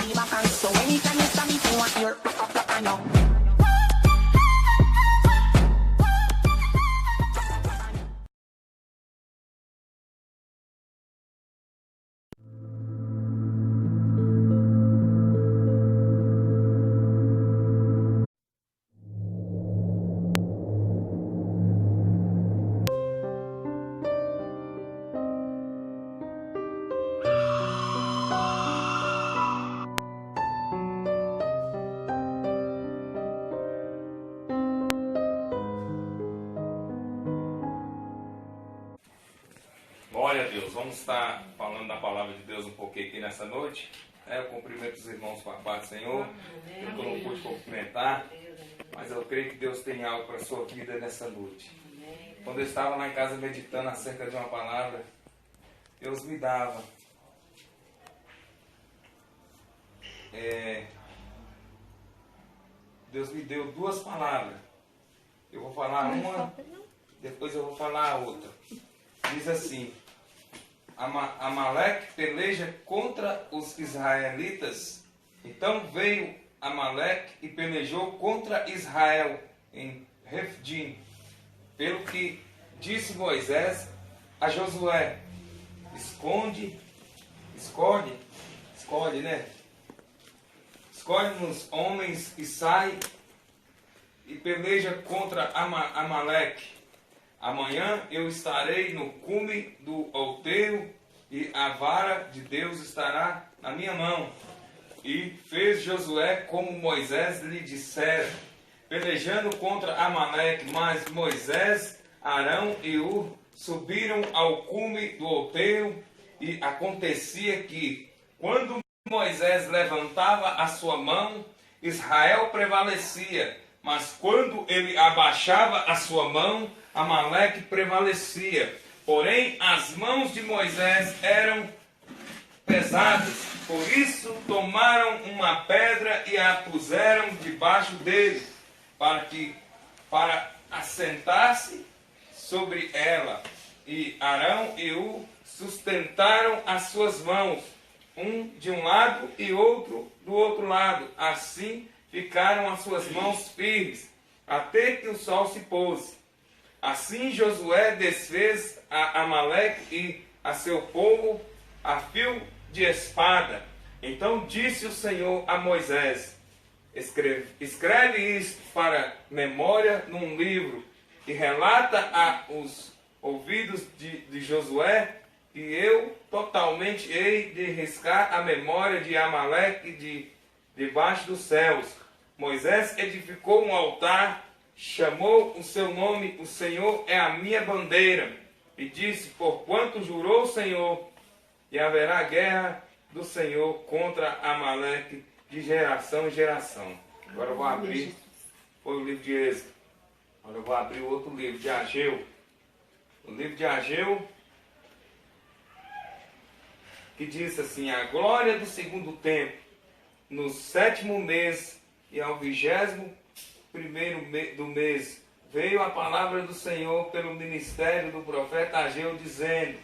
me back and so anytime you stand me feel want your rock and down. Glória a Deus, vamos estar falando da palavra de Deus um pouquinho aqui nessa noite. Eu cumprimento os irmãos com a paz do Senhor. Eu não pude cumprimentar, mas eu creio que Deus tem algo para a sua vida nessa noite. Quando eu estava lá em casa meditando acerca de uma palavra, Deus me dava. Deus me deu duas palavras. Eu vou falar uma, depois eu vou falar a outra. Diz assim: Amaleque peleja contra os israelitas. Então veio Amaleque e pelejou contra Israel em Refidim. Pelo que disse Moisés a Josué: escolhe, escolhe-nos homens e sai e peleja contra Amaleque. Amanhã eu estarei no cume do outeiro e a vara de Deus estará na minha mão. E fez Josué como Moisés lhe dissera, pelejando contra Amaleque. Mas Moisés, Arão e Ur subiram ao cume do outeiro, e acontecia que, quando Moisés levantava a sua mão, Israel prevalecia, mas quando ele abaixava a sua mão, Amaleque prevalecia. Porém, as mãos de Moisés eram pesadas, por isso tomaram uma pedra e a puseram debaixo dele, para assentar-se sobre ela. E Arão e Ur sustentaram as suas mãos, um de um lado e outro do outro lado. Assim ficaram as suas mãos firmes, até que o sol se pôs. Assim Josué desfez a Amaleque e a seu povo a fio de espada. Então disse o Senhor a Moisés: escreve isto para memória num livro, e relata aos ouvidos de Josué, que eu totalmente hei de riscar a memória de Amaleque debaixo dos céus. Moisés edificou um altar, chamou o seu nome, o Senhor é a minha bandeira, e disse: porquanto jurou o Senhor, e haverá guerra do Senhor contra Amaleque de geração em geração. Agora eu vou abrir, foi o livro de Êxodo. Agora eu vou abrir o outro livro, de Ageu. O livro de Ageu, que diz assim: a glória do segundo tempo, no 7º mês e ao 21º do mês, veio a palavra do Senhor pelo ministério do profeta Ageu, dizendo: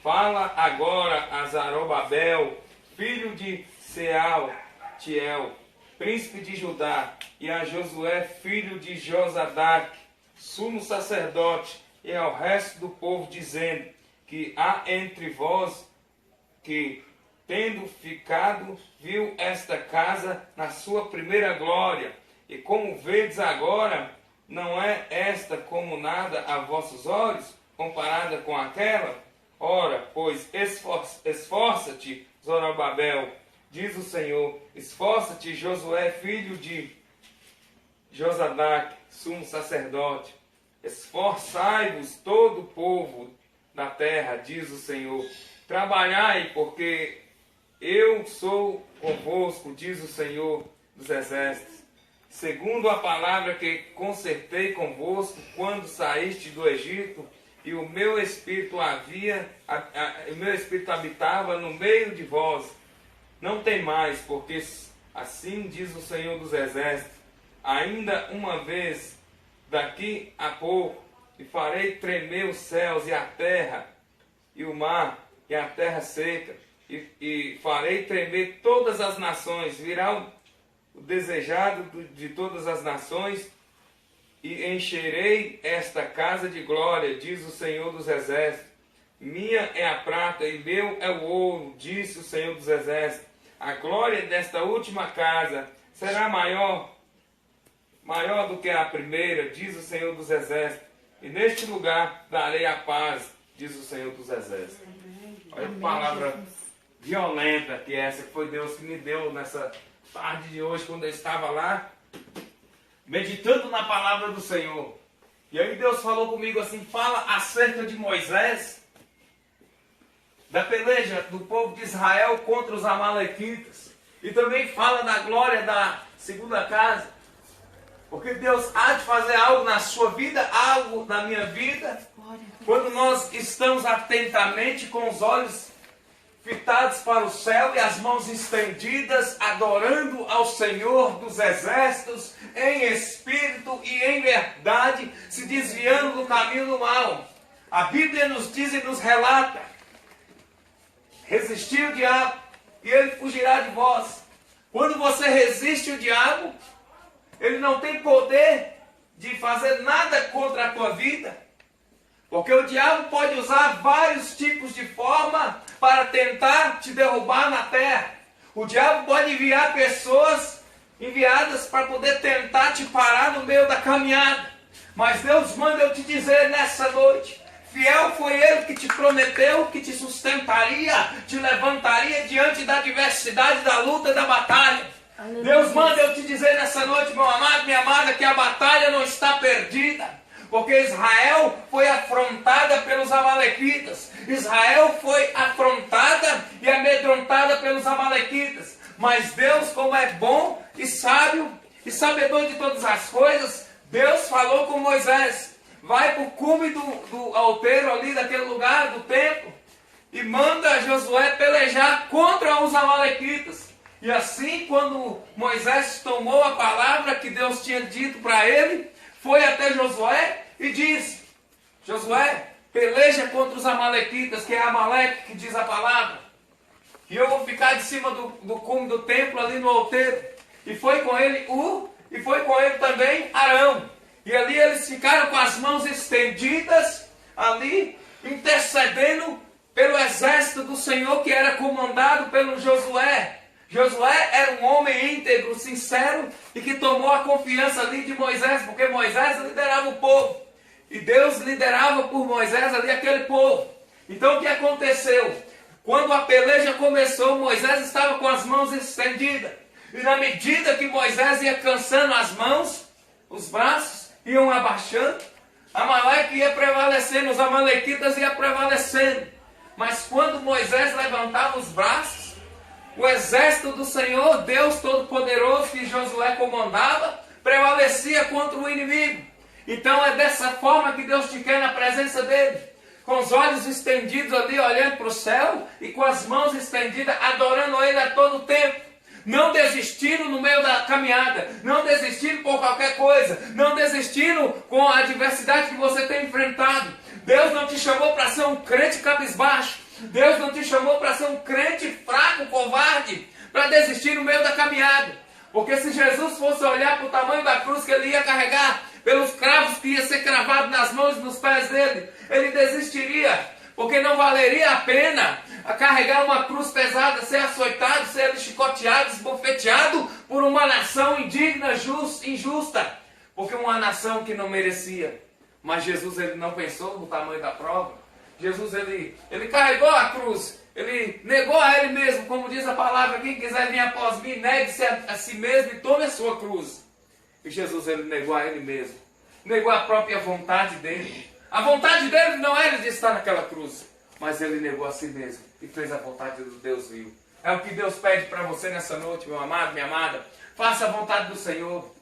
fala agora a Zorobabel, filho de Sealtiel, príncipe de Judá, e a Josué, filho de Josadaque, sumo sacerdote, e ao resto do povo, dizendo: que há entre vós que, tendo ficado, viu esta casa na sua primeira glória, e como vedes agora, não é esta como nada a vossos olhos, comparada com aquela? Ora, pois esforça-te, Zorobabel, diz o Senhor, esforça-te, Josué, filho de Josadaque, sumo sacerdote, esforçai-vos todo o povo da terra, diz o Senhor, trabalhai, porque eu sou convosco, diz o Senhor dos exércitos, segundo a palavra que concertei convosco quando saíste do Egito, e o meu espírito habitava no meio de vós. Não tem mais, porque assim diz o Senhor dos exércitos, ainda uma vez, daqui a pouco, e farei tremer os céus e a terra, e o mar, e a terra seca, e farei tremer todas as nações, virá o desejado de todas as nações, e encherei esta casa de glória, diz o Senhor dos Exércitos. Minha é a prata e meu é o ouro, disse o Senhor dos Exércitos. A glória desta última casa será maior do que a primeira, diz o Senhor dos Exércitos. E neste lugar darei a paz, diz o Senhor dos Exércitos. Olha que palavra violenta que essa, que foi Deus que me deu nessa tarde de hoje, quando eu estava lá, meditando na palavra do Senhor. E aí Deus falou comigo assim, fala acerca de Moisés, da peleja do povo de Israel contra os amalequitas. E também fala da glória da segunda casa. Porque Deus há de fazer algo na sua vida, algo na minha vida, quando nós estamos atentamente com os olhos fitados para o céu e as mãos estendidas, adorando ao Senhor dos Exércitos, em espírito e em verdade, se desviando do caminho do mal. A Bíblia nos diz e nos relata: resistir o diabo e ele fugirá de vós. Quando você resiste o diabo, ele não tem poder de fazer nada contra a tua vida. Porque o diabo pode usar vários tipos de forma para tentar te derrubar na terra. O diabo pode enviar pessoas enviadas para poder tentar te parar no meio da caminhada. Mas Deus manda eu te dizer nessa noite: fiel foi Ele que te prometeu, que te sustentaria, te levantaria diante da adversidade, da luta, da batalha. Aleluia. Deus manda eu te dizer nessa noite, meu amado, minha amada, que a batalha não está perdida. Porque Israel foi afrontada pelos amalequitas. Israel foi afrontada e amedrontada pelos amalequitas. Mas Deus, como é bom e sábio e sabedor de todas as coisas, Deus falou com Moisés: vai para o cume do alteiro ali, daquele lugar, do templo, e manda Josué pelejar contra os amalequitas. E assim, quando Moisés tomou a palavra que Deus tinha dito para ele, foi até Josué e disse: Josué, peleja contra os amalequitas, que é Amaleque, que diz a palavra, e eu vou ficar de cima do cume do templo ali no alteiro. E foi com ele também Arão. E ali eles ficaram com as mãos estendidas, ali intercedendo pelo exército do Senhor, que era comandado pelo Josué. Josué era um homem íntegro, sincero, e que tomou a confiança ali de Moisés, porque Moisés liderava o povo. E Deus liderava por Moisés ali aquele povo. Então o que aconteceu? Quando a peleja começou, Moisés estava com as mãos estendidas. E na medida que Moisés ia cansando as mãos, os braços iam abaixando, Amaleque ia prevalecendo, os amalequitas iam prevalecendo. Mas quando Moisés levantava os braços, o exército do Senhor, Deus Todo-Poderoso, que Josué comandava, prevalecia contra o inimigo. Então é dessa forma que Deus te quer na presença dele, com os olhos estendidos ali, olhando para o céu, e com as mãos estendidas, adorando ele a todo tempo. Não desistindo no meio da caminhada, não desistindo por qualquer coisa, não desistindo com a adversidade que você tem enfrentado. Deus não te chamou para ser um crente cabisbaixo. Deus não te chamou para ser um crente fraco, covarde, para desistir no meio da caminhada. Porque se Jesus fosse olhar para o tamanho da cruz que ele ia carregar, pelos cravos que ia ser cravado nas mãos e nos pés dele, ele desistiria. Porque não valeria a pena carregar uma cruz pesada, ser açoitado, ser chicoteado, esbofeteado por uma nação indigna, injusta. Porque uma nação que não merecia. Mas Jesus, ele não pensou no tamanho da prova. Jesus, ele carregou a cruz, ele negou a ele mesmo, como diz a palavra: quem quiser vir após mim, negue-se a si mesmo e tome a sua cruz. E Jesus, ele negou a ele mesmo, negou a própria vontade dele. A vontade dele não era de estar naquela cruz, mas ele negou a si mesmo e fez a vontade do Deus vivo. É o que Deus pede para você nessa noite, meu amado, minha amada. Faça a vontade do Senhor.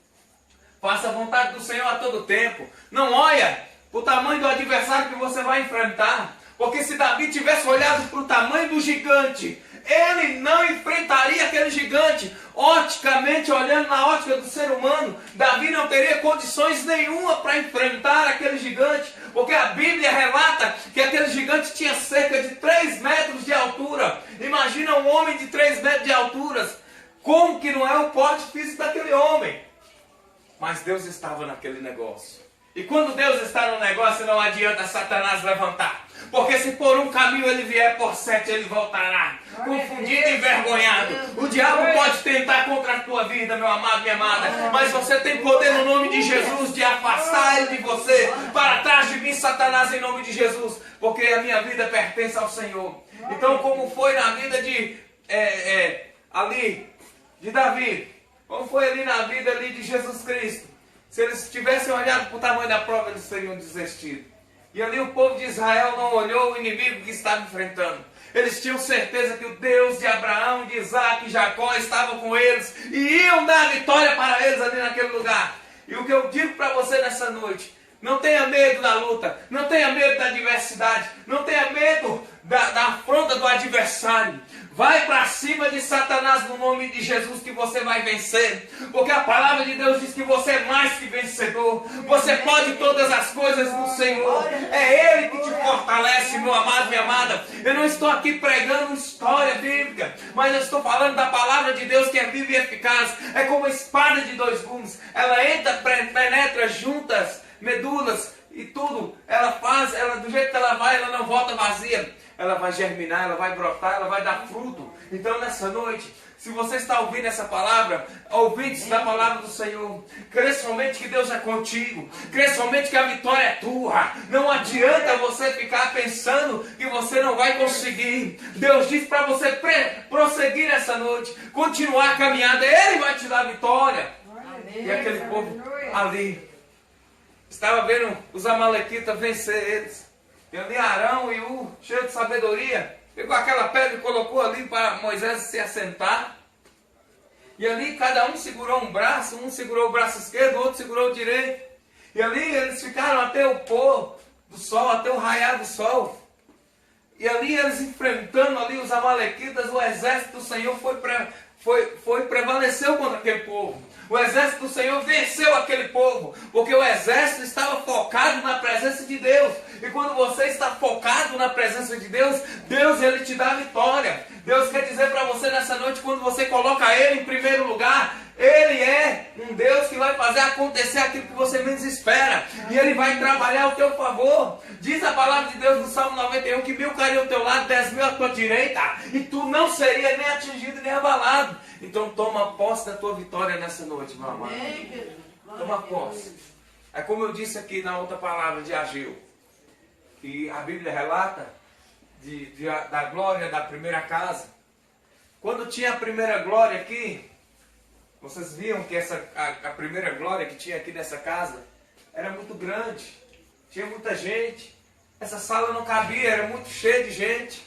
Faça a vontade do Senhor a todo tempo. Não olha o tamanho do adversário que você vai enfrentar. Porque se Davi tivesse olhado para o tamanho do gigante, ele não enfrentaria aquele gigante. Ó, logicamente, olhando na ótica do ser humano, Davi não teria condições nenhuma para enfrentar aquele gigante, porque a Bíblia relata que aquele gigante tinha cerca de 3 metros de altura. Imagina um homem de 3 metros de altura. Como que não é o porte físico daquele homem? Mas Deus estava naquele negócio. E quando Deus está no negócio, não adianta Satanás levantar. Porque se por um caminho ele vier, por 7 ele voltará. Confundido e envergonhado. O diabo pode tentar contra a tua vida, meu amado, minha amada. Mas você tem poder no nome de Jesus de afastar ele de você. Para trás de mim, Satanás, em nome de Jesus. Porque a minha vida pertence ao Senhor. Então, como foi na vida de Davi, como foi ali na vida ali de Jesus Cristo. Se eles tivessem olhado para o tamanho da prova, eles teriam desistido. E ali o povo de Israel não olhou o inimigo que estava enfrentando. Eles tinham certeza que o Deus de Abraão, de Isaac e Jacó estava com eles e iam dar a vitória para eles ali naquele lugar. E o que eu digo para você nessa noite: não tenha medo da luta, não tenha medo da adversidade, não tenha medo da afronta do adversário. Vai para cima de Satanás no nome de Jesus que você vai vencer. Porque a palavra de Deus diz que você é mais que vencedor. Você pode todas as coisas no Senhor. É Ele que te fortalece, meu amado, minha amada. Eu não estou aqui pregando história bíblica, mas eu estou falando da palavra de Deus que é viva e eficaz. É como uma espada de 2 gumes. Ela entra, penetra juntas, medulas e tudo. Ela faz, do jeito que ela vai, ela não volta vazia. Ela vai germinar, ela vai brotar, ela vai dar fruto. Então nessa noite, se você está ouvindo essa palavra, ouvinte da palavra do Senhor, crê somente que Deus é contigo, crê somente que a vitória é tua. Não adianta você ficar pensando que você não vai conseguir. Deus diz para você prosseguir nessa noite, continuar a caminhada, Ele vai te dar a vitória. E aquele povo ali estava vendo os amalequitas vencer eles. E ali Arão e cheio de sabedoria, pegou aquela pedra e colocou ali para Moisés se assentar. E ali cada um segurou um braço segurou o braço esquerdo, o outro segurou o direito. E ali eles ficaram até o pôr do sol, até o raiar do sol. E ali eles enfrentando ali os amalequitas, o exército do Senhor prevaleceu contra aquele povo. O exército do Senhor venceu aquele povo, porque o exército estava focado na presença de Deus. E quando você está focado na presença de Deus, Deus ele te dá a vitória. Deus quer dizer para você nessa noite, quando você coloca Ele em primeiro lugar, Ele é um Deus que vai fazer acontecer aquilo que você menos espera. E Ele vai trabalhar ao teu favor. Diz a palavra de Deus no Salmo 91 que 1000 caiam ao teu lado, 10.000 à tua direita, e tu não seria nem atingido nem abalado. Então toma posse da tua vitória nessa noite, meu amado. Toma posse. É como eu disse aqui na outra palavra de Ageu, que a Bíblia relata da glória da primeira casa. Quando tinha a primeira glória aqui, vocês viam que a primeira glória que tinha aqui nessa casa era muito grande, tinha muita gente, essa sala não cabia, era muito cheia de gente.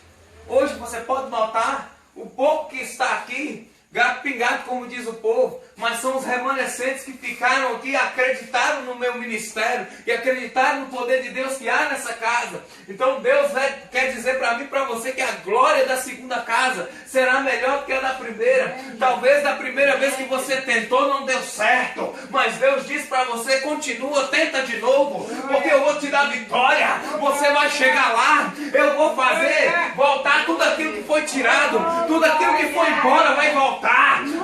Hoje você pode notar, o pouco que está aqui, gato pingado, como diz o povo, mas são os remanescentes que ficaram aqui, acreditaram no meu ministério e acreditaram no poder de Deus que há nessa casa. Então Deus quer dizer para mim e para você que a glória da segunda casa será melhor que a da primeira. Talvez da primeira vez que você tentou não deu certo, mas Deus diz para você: continua, tenta de novo, porque eu vou te dar vitória. Você vai chegar lá, eu vou fazer voltar tudo aquilo que foi tirado, tudo aquilo que foi embora vai voltar.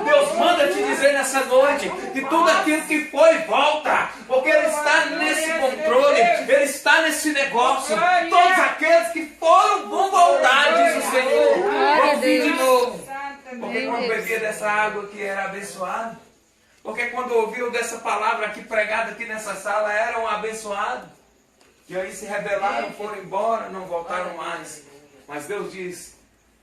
Deus manda te dizer nessa noite que tudo aquilo que foi volta, porque Ele está nesse controle, Ele está nesse negócio. Todos aqueles que foram vão voltar, diz o Senhor. Vão vir de novo. Porque quando bebia dessa água que era abençoado, porque quando ouviu dessa palavra aqui pregada aqui nessa sala eram abençoados, e aí se rebelaram, foram embora, não voltaram mais. Mas Deus diz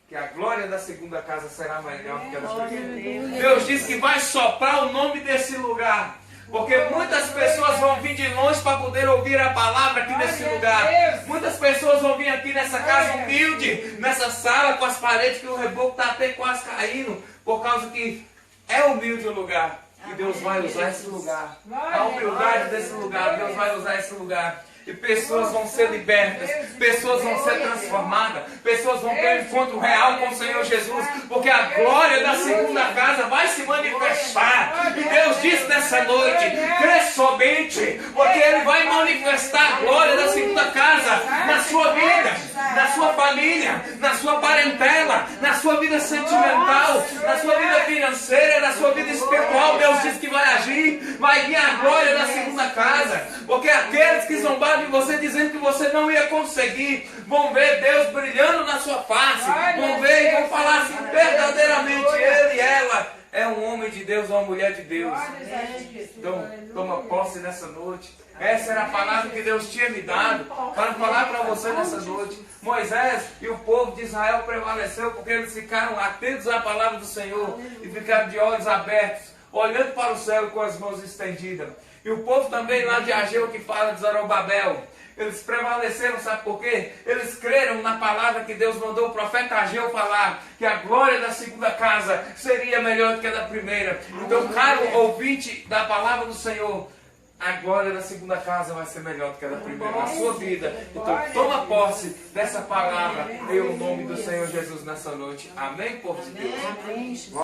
que a glória da segunda casa será melhor que a da primeira. Deus diz que vai soprar o nome desse lugar, porque muitas pessoas vão vir de longe para poder ouvir a palavra aqui nesse lugar. Muitas pessoas vão vir aqui nessa casa humilde, nessa sala com as paredes que o reboco está até quase caindo, por causa que é humilde o lugar. E Deus vai usar esse lugar. A humildade desse lugar, Deus vai usar esse lugar. e pessoas vão ser libertas, pessoas vão ser transformadas, pessoas vão ter um encontro real com o Senhor Jesus, porque a glória da segunda casa vai se manifestar. E Deus disse nessa noite: crê somente, porque Ele vai manifestar a glória da segunda casa na sua vida, na sua família, na sua parentela, na sua vida sentimental, na sua vida financeira, na sua vida espiritual. Deus diz que vai agir, vai vir a glória da segunda casa, porque aqueles que zombaram de você dizendo que você não ia conseguir, vão ver Deus brilhando na sua face, vão ver e vão falar assim: verdadeiramente ele e ela é um homem de Deus, uma mulher de Deus. Então, toma posse nessa noite. Essa era a palavra que Deus tinha me dado para falar para você nessa noite. Moisés e o povo de Israel prevaleceu porque eles ficaram atentos à palavra do Senhor e ficaram de olhos abertos, olhando para o céu com as mãos estendidas. E o povo também lá de Ageu, que fala de Zorobabel, eles prevaleceram, sabe por quê? Eles creram na palavra que Deus mandou o profeta Ageu falar, que a glória da segunda casa seria melhor do que a da primeira. Então, caro ouvinte da palavra do Senhor, a glória da segunda casa vai ser melhor do que a da primeira na sua vida. Então toma posse dessa palavra em nome do Senhor Jesus nessa noite. Amém, povo de Deus?